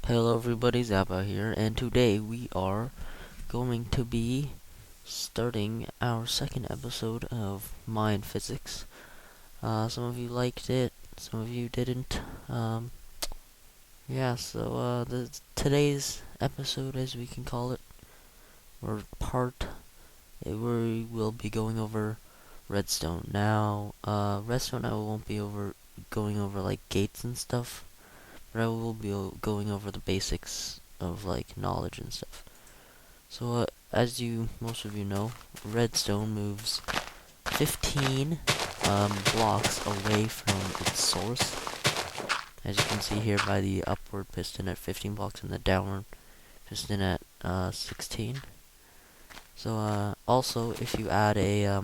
Hello everybody, zhaopow here, and today we are going to be starting our second episode of Mind Physics. Some of you liked it, some of you didn't. Today's episode, as we can call it, or part, we will be going over redstone. Now, redstone I won't be going over like gates and stuff, but I will be going over the basics of like knowledge and stuff. So, as most of you know, redstone moves 15 blocks away from its source. As you can see here by the upward piston at 15 blocks and the downward piston at 16. So, also, if you add a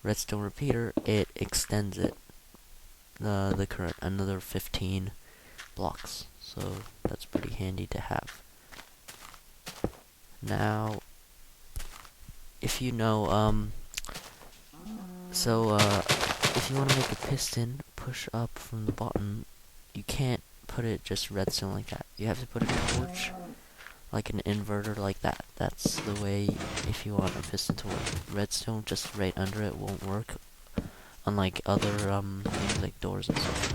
redstone repeater, it extends the current another 15 blocks. So that's pretty handy to have. Now, if you know, if you want to make a piston push up from the bottom, you can't put it just redstone like that. You have to put a torch, like an inverter like that. That's the way, if you want a piston to work. Redstone just right under it won't work, unlike other things like doors and stuff.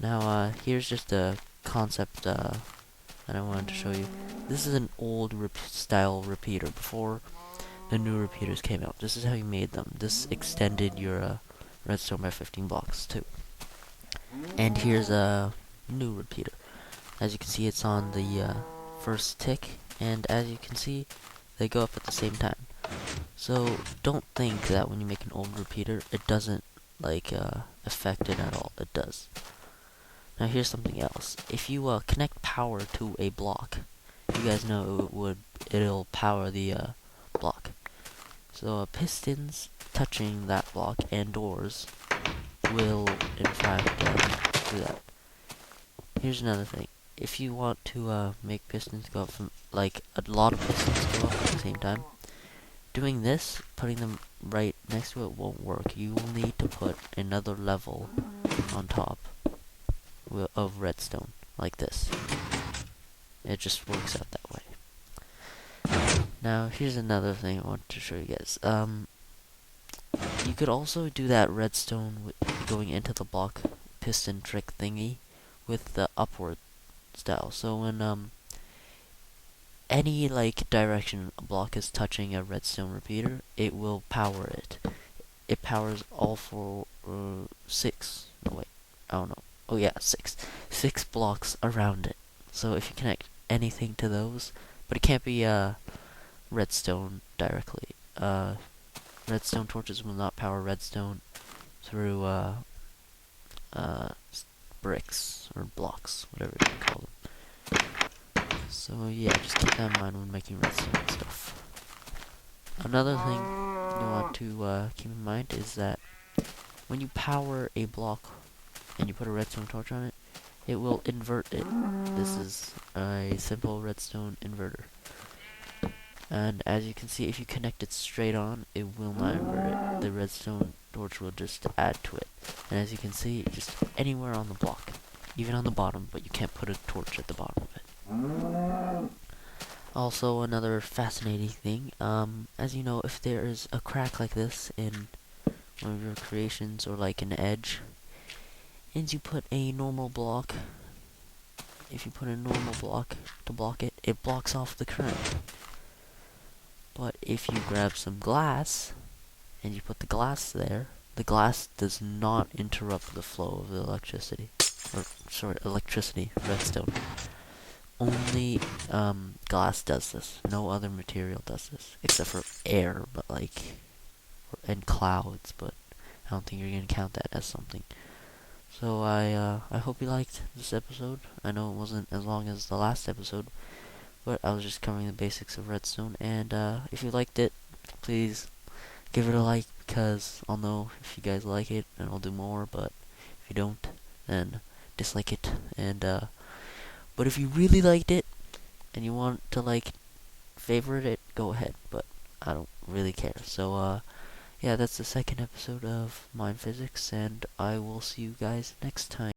Now, here's just a concept that I wanted to show you. This is an old style repeater before the new repeaters came out. This is how you made them. This extended your redstone by 15 blocks too. And here's a new repeater. As you can see, it's on the first tick, and as you can see, they go up at the same time. So don't think that when you make an old repeater, it doesn't affect it at all. It does. Now here's something else. If you connect power to a block, you guys know it'll power the block. So pistons touching that block and doors will in fact do that. Here's another thing. If you want to make pistons go up from a lot of pistons go up at the same time, doing this, putting them right next to it won't work. You will need to put another level on top of redstone, like this. It just works out that way. Now, here's another thing I want to show you guys. You could also do that redstone going into the block piston trick thingy with the upward style. So when any direction a block is touching a redstone repeater, it will power it. It powers all for 6. No wait, I don't know. Oh yeah, 6 blocks around it. So if you connect anything to those, but it can't be redstone directly. Redstone torches will not power redstone through bricks or blocks, whatever you can call them. So yeah, just keep that in mind when making redstone and stuff. Another thing you want to keep in mind is that when you power a block and you put a redstone torch on it, it will invert it. This is a simple redstone inverter. And as you can see, if you connect it straight on, it will not invert it. The redstone torch will just add to it. And as you can see, just anywhere on the block, even on the bottom, but you can't put a torch at the bottom of it. Also, another fascinating thing, as you know, if there is a crack like this in one of your creations, or like an edge, and you put a normal block, if you put a normal block to block it, it blocks off the current. But if you grab some glass, and you put the glass there, the glass does not interrupt the flow of the electricity. Electricity, redstone. Only glass does this. No other material does this, except for air, but and clouds, but I don't think you're gonna count that as something. So I hope you liked this episode. I know it wasn't as long as the last episode, but I was just covering the basics of redstone. And if you liked it, please give it a like, because I'll know if you guys like it, and I'll do more. But if you don't, then dislike it. And but if you really liked it and you want to favorite it, go ahead. But I don't really care. So yeah, that's the second episode of Mind Physics, and I will see you guys next time.